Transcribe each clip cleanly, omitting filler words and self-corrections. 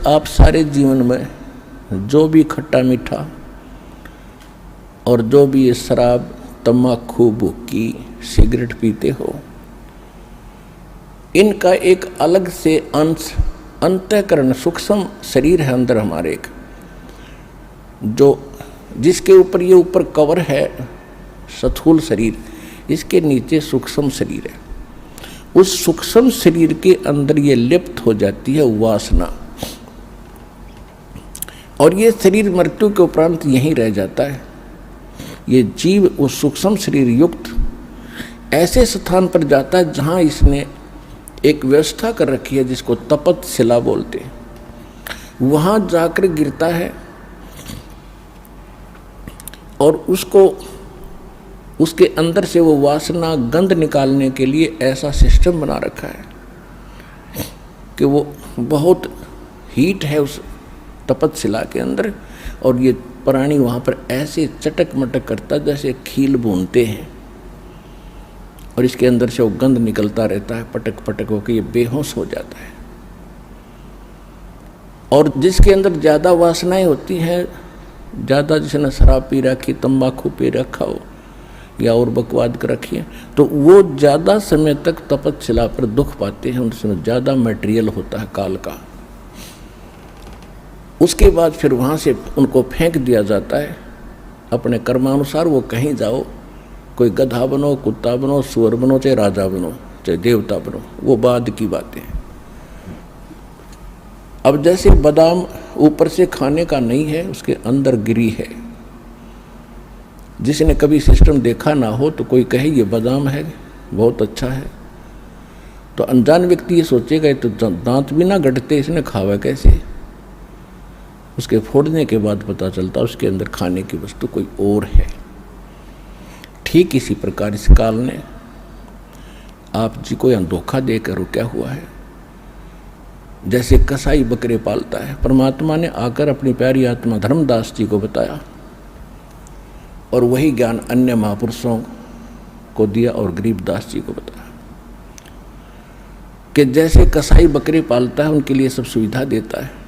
आप सारे जीवन में जो भी खट्टा मीठा और जो भी ये शराब, तम्बाकू, भुक्की, सिगरेट पीते हो, इनका एक अलग से अंश अंतःकरण सूक्ष्म शरीर है अंदर हमारे एक, जो जिसके ऊपर ये ऊपर कवर है स्थूल शरीर, इसके नीचे सूक्ष्म शरीर है। उस सूक्ष्म शरीर के अंदर ये लिप्त हो जाती है वासना, और ये शरीर मृत्यु के उपरांत यहीं रह जाता है। ये जीव उस सूक्ष्म शरीर युक्त ऐसे स्थान पर जाता है जहाँ इसने एक व्यवस्था कर रखी है जिसको तपतशिला बोलते हैं, वहाँ जाकर गिरता है और उसको उसके अंदर से वो वासना गंध निकालने के लिए ऐसा सिस्टम बना रखा है कि वो बहुत हीट है उस तपतशिला के अंदर, और ये प्राणी वहाँ पर ऐसे चटक मटक करता जैसे खील भूनते हैं, और इसके अंदर से वो गंध निकलता रहता है, पटक पटक होकर ये बेहोश हो जाता है। और जिसके अंदर ज़्यादा वासनाएं होती हैं, ज़्यादा जिसने शराब पी रखी, तंबाकू पी रखा हो या और बकवाद कर रखी है, तो वो ज़्यादा समय तक तपतशिला पर दुख पाते हैं, उनसे ज़्यादा मटेरियल होता है काल का। उसके बाद फिर वहाँ से उनको फेंक दिया जाता है अपने कर्मानुसार। वो कहीं जाओ, कोई गधा बनो, कुत्ता बनो, सुअर बनो, चाहे राजा बनो, चाहे देवता बनो, वो बाद की बातें हैं। अब जैसे बादाम ऊपर से खाने का नहीं है, उसके अंदर गिरी है। जिसने कभी सिस्टम देखा ना हो तो कोई कहे ये बादाम है, बहुत अच्छा है, तो अनजान व्यक्ति ये सोचेगा तो दांत भी ना गटते, इसने खावा कैसे। उसके फोड़ने के बाद पता चलता उसके अंदर खाने की वस्तु कोई और है। ठीक इसी प्रकार इस काल ने आप जी को यहाँ धोखा देकर रुका हुआ है। जैसे कसाई बकरे पालता है, परमात्मा ने आकर अपनी प्यारी आत्मा धर्मदास जी को बताया और वही ज्ञान अन्य महापुरुषों को दिया और गरीबदास जी को बताया कि जैसे कसाई बकरे पालता है, उनके लिए सब सुविधा देता है,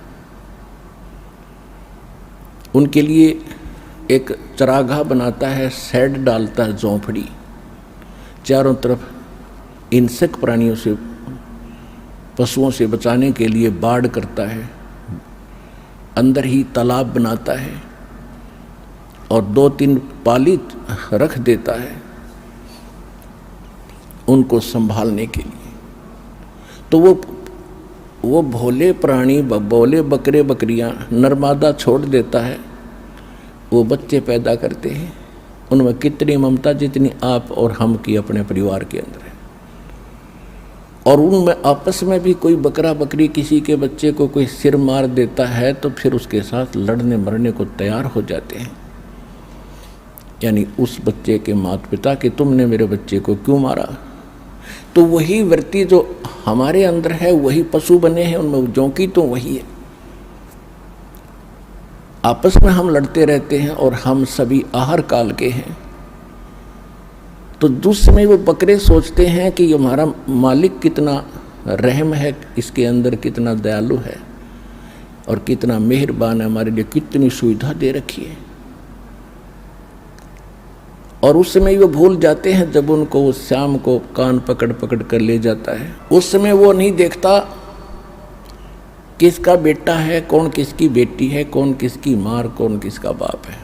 उनके लिए एक चरागाह बनाता है, शेड डालता है, झोंपड़ी, चारों तरफ हिंसक प्राणियों से, पशुओं से बचाने के लिए बाड़ करता है, अंदर ही तालाब बनाता है और 2-3 पाली रख देता है उनको संभालने के लिए। तो वो भोले प्राणी, भोले बकरे बकरियां नरमादा छोड़ देता है, वो बच्चे पैदा करते हैं, उनमें कितनी ममता जितनी आप और हम की अपने परिवार के अंदर है। और उनमें आपस में भी कोई बकरा बकरी किसी के बच्चे को कोई सिर मार देता है तो फिर उसके साथ लड़ने मरने को तैयार हो जाते हैं, यानी उस बच्चे के माता पिता कि तुमने मेरे बच्चे को क्यों मारा। तो वही वृत्ति जो हमारे अंदर है, वही पशु बने हैं, उनमें जोंकी तो वही है। आपस में हम लड़ते रहते हैं और हम सभी आहार काल के हैं। तो दूसरे समय वो बकरे सोचते हैं कि हमारा मालिक कितना रहम है, इसके अंदर कितना दयालु है और कितना मेहरबान है, हमारे लिए कितनी सुविधा दे रखी है। और उस समय वो भूल जाते हैं जब उनको उस श्याम को कान पकड़ पकड़ कर ले जाता है। उस समय वो नहीं देखता किसका बेटा है, कौन किसकी बेटी है, कौन किसकी माँ, कौन किसका बाप है।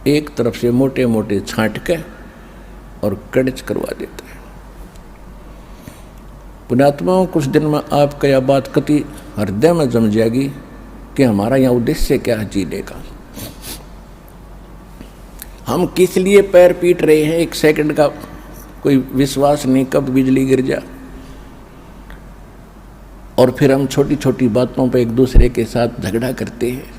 एक तरफ से मोटे मोटे छांट के और कड़च करवा देता है। पुण्यात्माओं, कुछ दिन में आपका यह बात कति हृदय में जम जाएगी कि हमारा यहाँ उद्देश्य क्या है जीने का। हम किस लिए पैर पीट रहे हैं, एक सेकंड का कोई विश्वास नहीं कब बिजली गिर जा। और फिर हम छोटी छोटी बातों पर एक दूसरे के साथ झगड़ा करते हैं।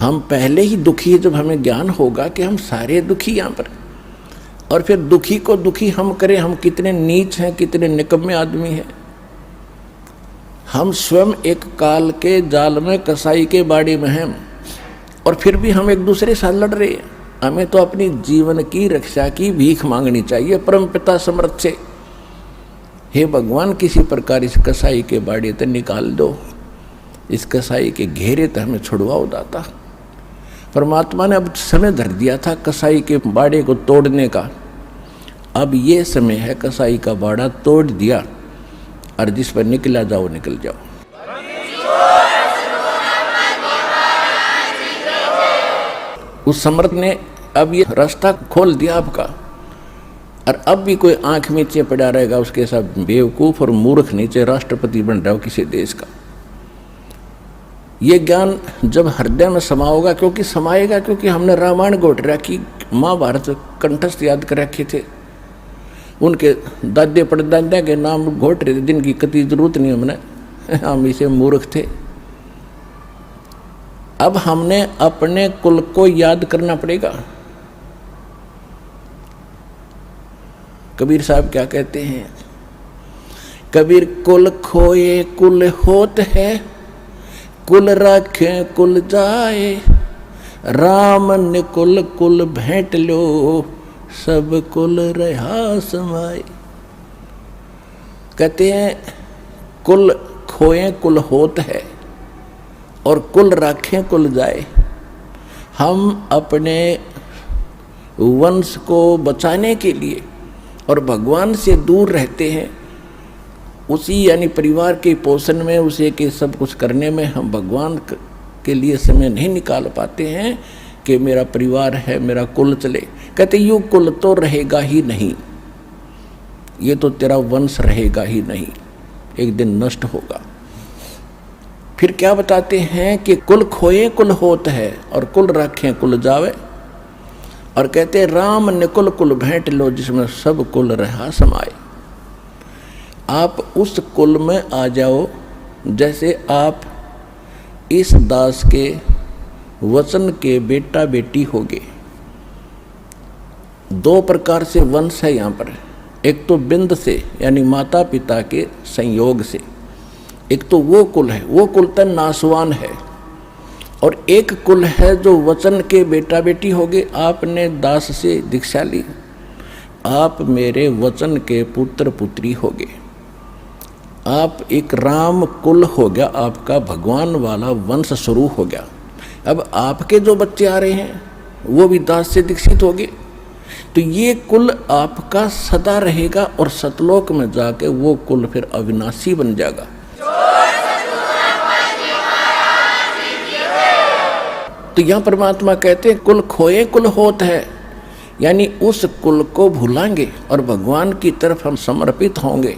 हम पहले ही दुखी है, जब हमें ज्ञान होगा कि हम सारे दुखी यहाँ पर, और फिर दुखी को दुखी हम करें, हम कितने नीच हैं, कितने निकम्मे आदमी हैं। हम स्वयं एक काल के जाल में, कसाई के बाड़ी में हैं, और फिर भी हम एक दूसरे साथ लड़ रहे हैं। हमें तो अपनी जीवन की रक्षा की भीख मांगनी चाहिए परम पिता समर्थ से। हे भगवान, किसी प्रकार इस कसाई के बाड़े ते निकाल दो, इस कसाई के घेरे ते हमें छुड़वाओ दाता। परमात्मा ने अब समय धर दिया था कसाई के बाड़े को तोड़ने का। अब ये समय है, कसाई का बाड़ा तोड़ दिया और जिस पर निकला जाओ निकल जाओ। उस समर्थ ने अब ये रास्ता खोल दिया आपका, और अब भी कोई आंख नीचे पड़ा रहेगा उसके साथ बेवकूफ और मूर्ख नीचे राष्ट्रपति बन रहा हो किसी देश का। ये ज्ञान जब हृदय में समाओगा, क्योंकि समाएगा, क्योंकि हमने रामायण घोट रखी, महाभारत कंठस्थ याद कर रखे थे, उनके दादे परदादा के नाम घोट रहे थे जिनकी कति जरूरत नहीं हमने, हम इसे मूर्ख थे। अब हमने अपने कुल को याद करना पड़ेगा। कबीर साहब क्या कहते हैं? कबीर कुल खोए कुल होत है, कुल राखे कुल जाए, राम ने कुल कुल भेंट लो, सब कुल रहा समाए। कहते हैं कुल खोए कुल होत है और कुल राखें कुल जाए। हम अपने वंश को बचाने के लिए और भगवान से दूर रहते हैं, उसी यानी परिवार के पोषण में, उसे के सब कुछ करने में हम भगवान के लिए समय नहीं निकाल पाते हैं कि मेरा परिवार है, मेरा कुल चले। कहते यूँ कुल तो रहेगा ही नहीं, ये तो तेरा वंश रहेगा ही नहीं, एक दिन नष्ट होगा। फिर क्या बताते हैं कि कुल खोए कुल होत है और कुल राखें कुल जावे, और कहते राम ने कुल कुल भेंट लो, जिसमें सब कुल रहा समाए। आप उस कुल में आ जाओ जैसे आप इस दास के वचन के बेटा बेटी होगे। दो प्रकार से वंश है यहाँ पर, एक तो बिंद से यानी माता पिता के संयोग से, एक तो वो कुल है, वो कुल तो नासवान है, और एक कुल है जो वचन के बेटा बेटी होगे। आपने दास से दीक्षा ली, आप मेरे वचन के पुत्र पुत्री होगे, आप एक राम कुल हो गया, आपका भगवान वाला वंश शुरू हो गया। अब आपके जो बच्चे आ रहे हैं वो भी दास से दीक्षित होंगे, तो ये कुल आपका सदा रहेगा और सतलोक में जाके वो कुल फिर अविनाशी बन जाएगा। तो यहाँ परमात्मा कहते हैं कुल खोए कुल होत है, यानी उस कुल को भूलेंगे और भगवान की तरफ हम समर्पित होंगे,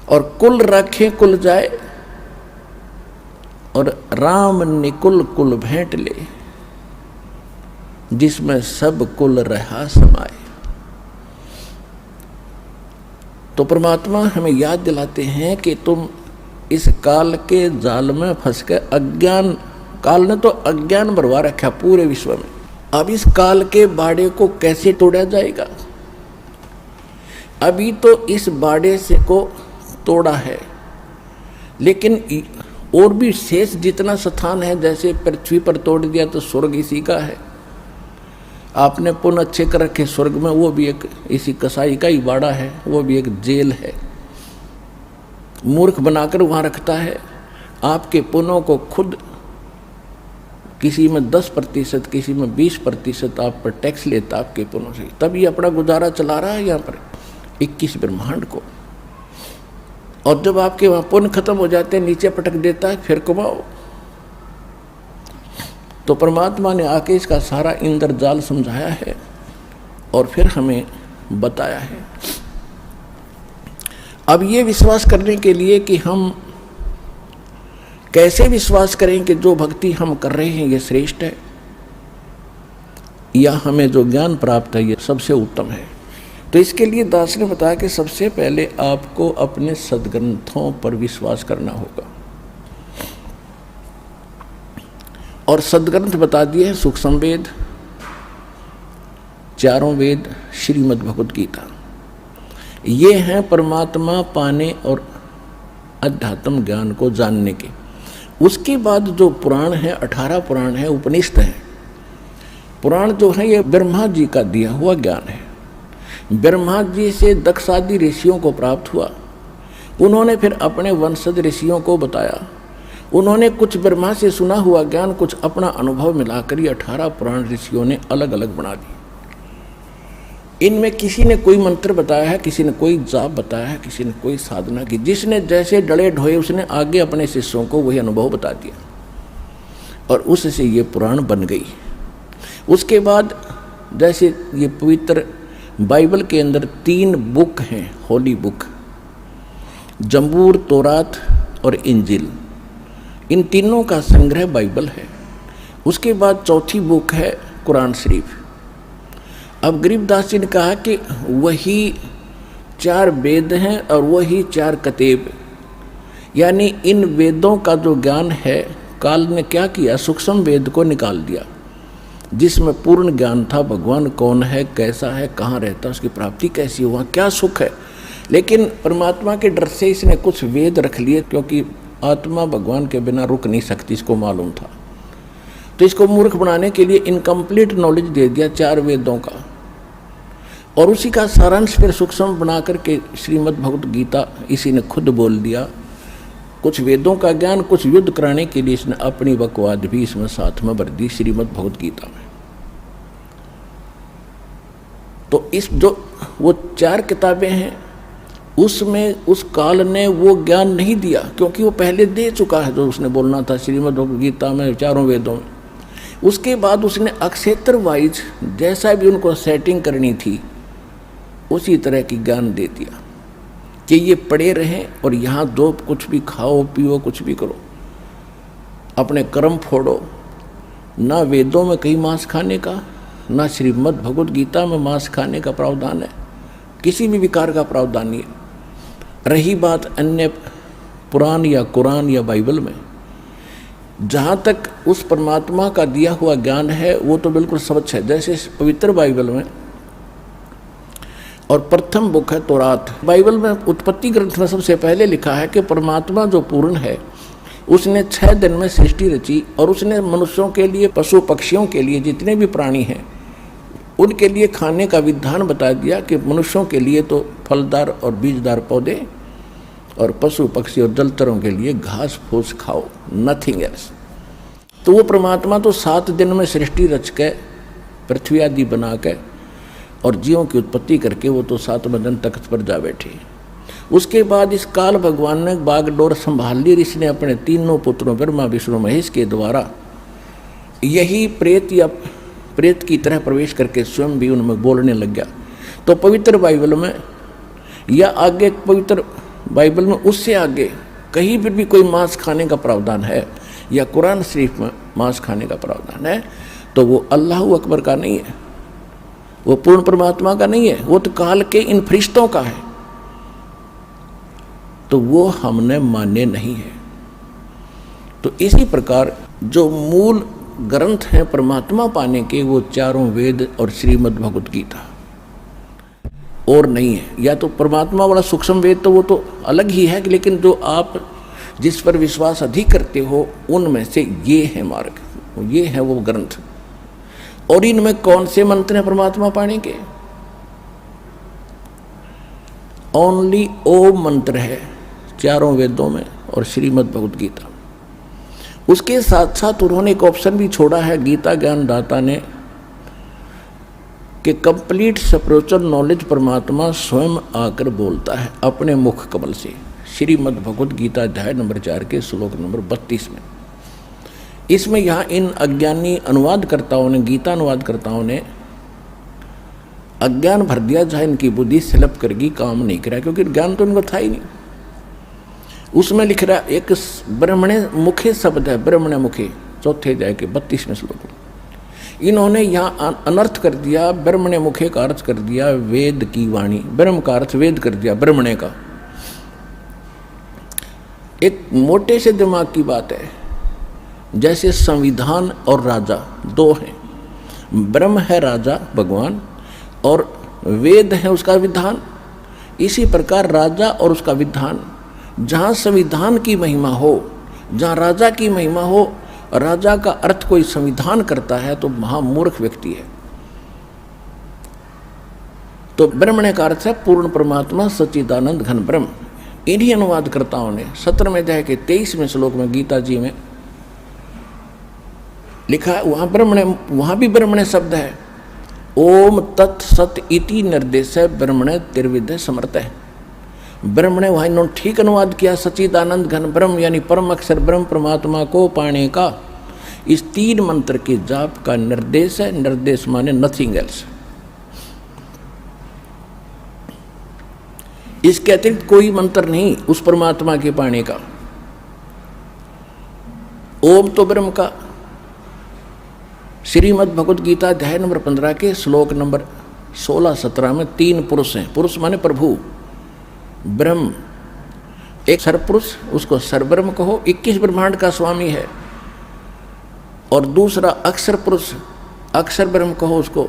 और कुल रखे कुल जाए, और राम ने कुल कुल भेंट ले, जिसमें सब कुल रहा समाए। तो परमात्मा हमें याद दिलाते हैं कि तुम इस काल के जाल में फंस के, अज्ञान काल ने तो अज्ञान भरवा रखा पूरे विश्व में। अब इस काल के बाड़े को कैसे तोड़ा जाएगा? अभी तो इस बाड़े से को तोड़ा है, लेकिन और भी शेष जितना स्थान है, जैसे पृथ्वी पर तोड़ दिया तो स्वर्ग इसी का है। आपने पुण्य अच्छे कर रखे स्वर्ग में, वो भी एक इसी कसाई का ही बाड़ा है, वो भी एक जेल है। मूर्ख बनाकर वहाँ रखता है। आपके पुण्यों को खुद किसी में 10%, किसी में 20% आप पर टैक्स लेता आपके पुण्यों से, तब ये अपना गुजारा चला रहा है यहाँ पर 21 ब्रह्मांड को। और जब आपके वहाँ पुण्य खत्म हो जाते हैं, नीचे पटक देता है, फिर कमाओ। तो परमात्मा ने आके इसका सारा इंद्रजाल समझाया है और फिर हमें बताया है। अब ये विश्वास करने के लिए कि हम कैसे विश्वास करें कि जो भक्ति हम कर रहे हैं ये श्रेष्ठ है, या हमें जो ज्ञान प्राप्त है ये सबसे उत्तम है। तो इसके लिए दास ने बताया कि सबसे पहले आपको अपने सद्ग्रंथों पर विश्वास करना होगा, और सद्ग्रंथ बता दिए हैं सूक्ष्म वेद, चारों वेद, श्रीमद् भगवद गीता। ये हैं परमात्मा पाने और अध्यात्म ज्ञान को जानने के। उसके बाद जो पुराण है, 18 पुराण है, उपनिषद है। पुराण जो है ये ब्रह्मा जी का दिया हुआ ज्ञान है। ब्रह्मा जी से दक्षादि ऋषियों को प्राप्त हुआ। उन्होंने फिर अपने वंशज ऋषियों को बताया। उन्होंने कुछ ब्रह्मा से सुना हुआ ज्ञान, कुछ अपना अनुभव मिलाकर ये 18 पुराण ऋषियों ने अलग अलग बना दी। इनमें किसी ने कोई मंत्र बताया है, किसी ने कोई जाप बताया है, किसी ने कोई साधना की। जिसने जैसे डले ढोए उसने आगे अपने शिष्यों को वही अनुभव बता दिया और उससे ये पुराण बन गई। उसके बाद जैसे ये पवित्र बाइबल के अंदर 3 बुक हैं, होली बुक, जंबूर, तौरात और इंजिल। इन तीनों का संग्रह बाइबल है। उसके बाद चौथी बुक है कुरान शरीफ। अब गरीबदास जी ने कहा कि वही 4 वेद हैं और वही 4 कतेब, यानी इन वेदों का जो ज्ञान है काल ने क्या किया, सूक्ष्म वेद को निकाल दिया, जिसमें पूर्ण ज्ञान था। भगवान कौन है, कैसा है, कहाँ रहता है, उसकी प्राप्ति कैसी हुआ, क्या सुख है। लेकिन परमात्मा के डर से इसने कुछ वेद रख लिए, क्योंकि आत्मा भगवान के बिना रुक नहीं सकती, इसको मालूम था। तो इसको मूर्ख बनाने के लिए इनकम्प्लीट नॉलेज दे दिया 4 वेदों का, और उसी का सारांश फिर सूक्ष्म बना करके श्रीमद् भगवत गीता इसी ने खुद बोल दिया। कुछ वेदों का ज्ञान, कुछ युद्ध कराने के लिए इसने अपनी बकवाद भी इसमें साथ में भर दी श्रीमद् भगवत गीता में। तो इस जो वो 4 किताबें हैं उसमें उस काल ने वो ज्ञान नहीं दिया, क्योंकि वो पहले दे चुका है जो उसने बोलना था श्रीमद् भगवत गीता में, 4 वेदों में। उसके बाद उसने अक्षेत्र वाइज जैसा भी उनको सेटिंग करनी थी उसी तरह की ज्ञान दे दिया कि ये पड़े रहें और यहाँ जो कुछ भी खाओ पियो, कुछ भी करो, अपने कर्म फोड़ो। ना वेदों में कहीं मांस खाने का, ना श्रीमद् भगवत गीता में मांस खाने का प्रावधान है, किसी भी विकार का प्रावधान नहीं है। रही बात अन्य पुराण या कुरान या बाइबल में, जहाँ तक उस परमात्मा का दिया हुआ ज्ञान है वो तो बिल्कुल स्वच्छ है। जैसे पवित्र बाइबल में और प्रथम बुक है तौरात। बाइबल में उत्पत्ति ग्रंथ में सबसे पहले लिखा है कि परमात्मा जो पूर्ण है उसने 6 दिन में सृष्टि रची, और उसने मनुष्यों के लिए, पशु पक्षियों के लिए, जितने भी प्राणी हैं उनके लिए खाने का विधान बता दिया कि मनुष्यों के लिए तो फलदार और बीजदार पौधे, और पशु पक्षी और जलचरों के लिए घास फूस खाओ, नथिंग एल्स। तो वो परमात्मा तो 7 दिन में सृष्टि रच के, पृथ्वी आदि बना के और जीवों की उत्पत्ति करके वो तो 7वें दिन तख्त पर जा बैठे। उसके बाद इस काल भगवान ने बागडोर संभाल ली। इसने अपने 3 पुत्रों ब्रह्मा विष्णु महेश के द्वारा यही प्रेत या प्रेत की तरह प्रवेश करके स्वयं भी उनमें बोलने लग गया। तो पवित्र बाइबल में या आगे पवित्र बाइबल में उससे आगे कहीं पर भी कोई मांस खाने का प्रावधान है या कुरान शरीफ में मांस खाने का प्रावधान है तो वो अल्लाह अकबर का नहीं है, वो पूर्ण परमात्मा का नहीं है, वो तो काल के इन फरिश्तों का है। तो वो हमने माने नहीं है। तो इसी प्रकार जो मूल ग्रंथ हैं परमात्मा पाने के, वो 4 वेद और श्रीमद् भगवत गीता, और नहीं है। या तो परमात्मा वाला सूक्ष्म वेद तो वो तो अलग ही है, लेकिन जो आप जिस पर विश्वास अधिक करते हो उनमें से ये है मार्ग, ये है वो ग्रंथ। और इनमें कौन से मंत्र हैं परमात्मा पाने के? ओनली ओम मंत्र है 4 वेदों में और श्रीमद् भगवत गीता। उसके साथ साथ उन्होंने एक ऑप्शन भी छोड़ा है गीता ज्ञान दाता ने कि कंप्लीट स्पिरिचुअल नॉलेज परमात्मा स्वयं आकर बोलता है अपने मुख कमल से। श्रीमद् भगवत गीता अध्याय नंबर 4 के श्लोक नंबर 32 में। इसमें यहाँ इन अज्ञानी अनुवादकर्ताओं ने, गीता अनुवादकर्ताओं ने अज्ञान भर दिया, जहाँ इनकी बुद्धि स्लिप करगी, काम नहीं करा, क्योंकि ज्ञान तो इनको था ही नहीं। उसमें लिख रहा एक ब्रह्मणे मुखे शब्द है, ब्रह्मणे मुखे, 4थे अध्याय के 32वें श्लोक में। इन्होंने यहाँ अनर्थ कर दिया, ब्रह्मणे मुखे का अर्थ कर दिया वेद की वाणी, ब्रह्म का अर्थ वेद कर दिया ब्रह्मणे का। एक मोटे से दिमाग की बात है, जैसे संविधान और राजा 2 हैं, ब्रह्म है राजा भगवान और वेद है उसका विधान। इसी प्रकार राजा और उसका विधान, जहाँ संविधान की महिमा हो, जहाँ राजा की महिमा हो, राजा का अर्थ कोई संविधान करता है तो महामूर्ख व्यक्ति है। तो ब्रह्मण्य का अर्थ है पूर्ण परमात्मा सच्चिदानंद घन ब्रह्म। इन्हीं अनुवादकर्ताओं ने 17वें अध्याय के 23वें श्लोक में गीता जी में लिखा है, वहाँ ब्रह्मण्य, वहाँ भी ब्रह्मण्य शब्द है। ओम तत् सत इति निर्देश ब्रह्मण्य त्रिविध समर्थ है। ब्रह्मण्य वहाँ इन्होंने ठीक अनुवाद किया, सच्चिदानंद घन ब्रह्म यानी परम अक्षर ब्रह्म परमात्मा को पाने का इस 3 मंत्र के जाप का निर्देश है। निर्देश माने नथिंग एल्स, इसके अतिरिक्त कोई मंत्र नहीं उस परमात्मा के पाने का। ओम तो ब्रह्म का श्रीमद् भगवद गीता अध्याय नंबर 15 के श्लोक नंबर 16-17 में 3 पुरुष हैं। पुरुष माने प्रभु ब्रह्म, एक सरपुरुष उसको सरब्रह्म कहो, 21 ब्रह्मांड का स्वामी है, और दूसरा अक्षर पुरुष अक्षर ब्रह्म कहो उसको,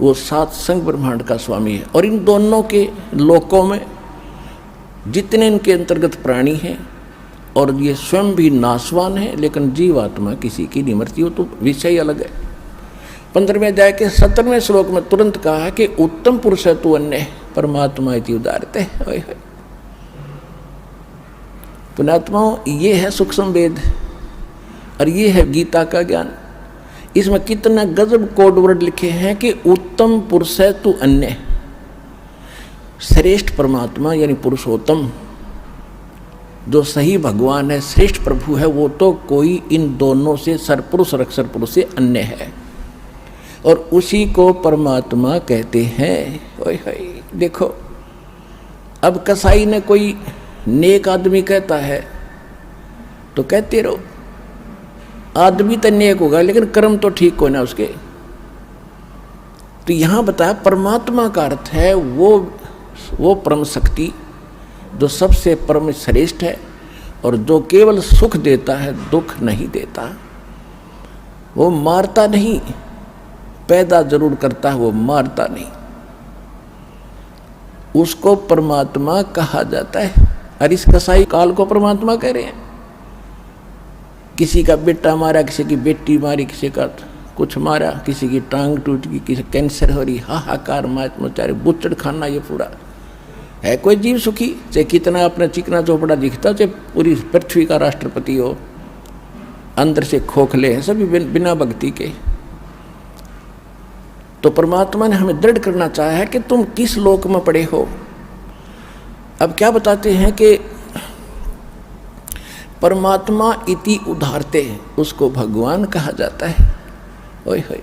वो 7 संग ब्रह्मांड का स्वामी है। और इन दोनों के लोकों में जितने इनके अंतर्गत प्राणी हैं, और ये स्वयं भी नाशवान है, लेकिन जीवात्मा किसी की नहीं मरती हो, तो विषय अलग है। 15वें अध्याय के 17वें श्लोक में तुरंत कहा है कि उत्तम पुरुष है तू अन्य परमात्मा इति उदारते। पुण्यात्माओं, ये है सूक्ष्म वेद और ये है गीता का ज्ञान। इसमें कितना गजब कोड वर्ड लिखे हैं कि उत्तम पुरुष है तू अन्य, श्रेष्ठ परमात्मा यानी पुरुषोत्तम जो सही भगवान है, श्रेष्ठ प्रभु है, वो तो कोई इन दोनों से सरपुरुष और अक्षर पुरुष से अन्य है, और उसी को परमात्मा कहते हैं। ओए होए, देखो अब कसाई ने कोई नेक आदमी कहता है तो कहते रहो, आदमी तो नेक होगा लेकिन कर्म तो ठीक हो ना उसके। तो यहां बताया परमात्मा का अर्थ है वो परम शक्ति जो सबसे परम श्रेष्ठ है, और जो केवल सुख देता है, दुख नहीं देता। वो मारता नहीं, पैदा जरूर करता है, वो मारता नहीं। उसको परमात्मा कहा जाता है। और इस कसाई काल को परमात्मा कह रहे हैं। किसी का बेटा मारा, किसी की बेटी मारी, किसी का कुछ मारा, किसी की टांग टूट गई, किसी कैंसर हो रही, हाहाकार मचारे, बुच्चड़ खाना, ये पूरा है। कोई जीव सुखी, चाहे कितना अपना चिकना चौपड़ा दिखता, चाहे पूरी पृथ्वी का राष्ट्रपति हो, अंदर से खोखले हैं सभी बिना भक्ति के। तो परमात्मा ने हमें दृढ़ करना चाहा है कि तुम किस लोक में पड़े हो। अब क्या बताते हैं कि परमात्मा इति उदारते, उसको भगवान कहा जाता है। ओए होए,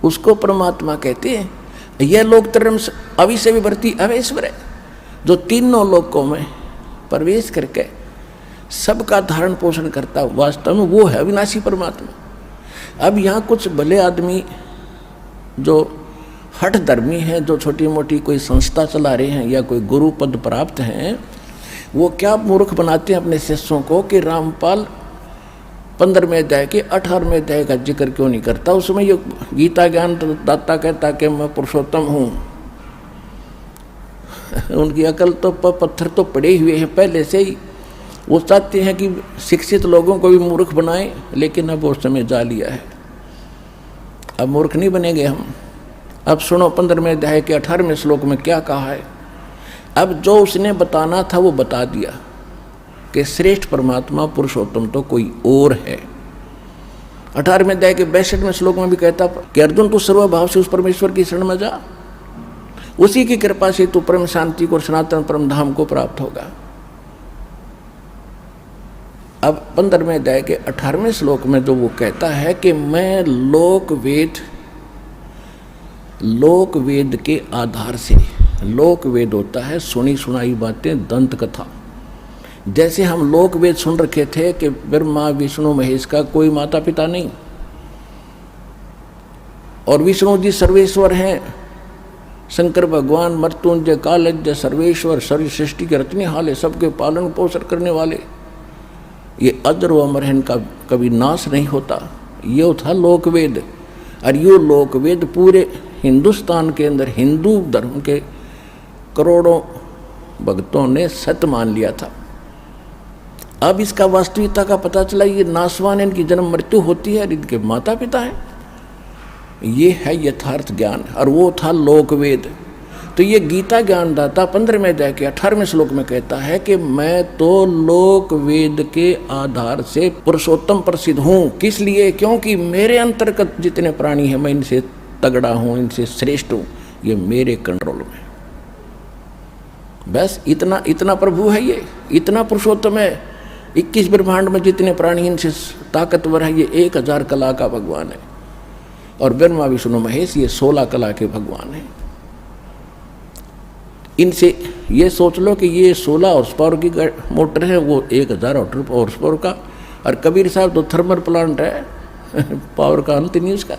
उसको परमात्मा कहते हैं। यह लोक तरम अविषय विवर्ती अवेश्वर है, जो तीनों लोकों में प्रवेश करके सबका धारण पोषण करता, वास्तव में वो है अविनाशी परमात्मा। अब यहाँ कुछ भले आदमी जो हठ धर्मी हैं, जो छोटी मोटी कोई संस्था चला रहे हैं या कोई गुरु पद प्राप्त हैं, वो क्या मूर्ख बनाते हैं अपने शिष्यों को कि रामपाल 15वें अध्याय के 18वें अध्याय का जिक्र क्यों नहीं करता। उसमें ये गीता ज्ञान दाता कहता कि मैं पुरुषोत्तम हूँ। उनकी अकल तो पत्थर तो पड़े हुए हैं पहले से ही। वो चाहते हैं कि शिक्षित लोगों को भी मूर्ख बनाएं, लेकिन अब वो समय जा लिया है, अब मूर्ख नहीं बनेंगे हम। अब सुनो 15वें अध्याय के 18वें श्लोक में क्या कहा है। अब जो उसने बताना था वो बता दिया कि श्रेष्ठ परमात्मा पुरुषोत्तम तो कोई और है। 18वें अध्याय के 62वें श्लोक में भी कहता कि अर्जुन तू सर्वभाव से उस परमेश्वर की शरण में जा, उसी की कृपा से तू परम शांति को, सनातन परम धाम को प्राप्त होगा। अब 15वें अध्याय के 18वें श्लोक में जो वो कहता है कि मैं लोक वेद के आधार से, लोक वेद होता है सुनी सुनाई बातें, दंत कथा। जैसे हम लोक वेद सुन रखे थे कि ब्रह्मा विष्णु महेश का कोई माता पिता नहीं, और विष्णु जी सर्वेश्वर हैं, शंकर भगवान मृत्युंजय कालज्ञ सर्वेश्वर, सारी सृष्टि के रचनेहाल, सबके पालन पोषण करने वाले, ये अजर व अमर है, इनका कभी नाश नहीं होता। ये था लोकवेद। और ये लोकवेद पूरे हिंदुस्तान के अंदर हिंदू धर्म के करोड़ों भक्तों ने सत्य मान लिया था। अब इसका वास्तविकता का पता चला, ये नासवान, इनकी जन्म मृत्यु होती है और इनके माता पिता हैं। ये है यथार्थ ज्ञान, और वो था लोकवेद। तो ये गीता ज्ञानदाता 15वें अध्याय के 18वें श्लोक में कहता है कि मैं तो लोक वेद के आधार से पुरुषोत्तम प्रसिद्ध हूँ। किस लिए? क्योंकि मेरे अंतर्गत जितने प्राणी हैं मैं इनसे तगड़ा हूँ, इनसे श्रेष्ठ हूँ, ये मेरे कंट्रोल में। बस इतना प्रभु है, ये इतना पुरुषोत्तम है। 21 ब्रह्मांड में जितने प्राणी इनसे ताकतवर है, ये 1000 कला का भगवान है। और ब्रह्मा विष्णु महेश ये 16 कला के भगवान हैं। इनसे ये सोच लो कि ये 16 हॉर्स पावर की मोटर है, वो 1000 हॉर्स पावर का। और कबीर साहब तो थर्मल प्लांट है, पावर का अंत नहीं उसका।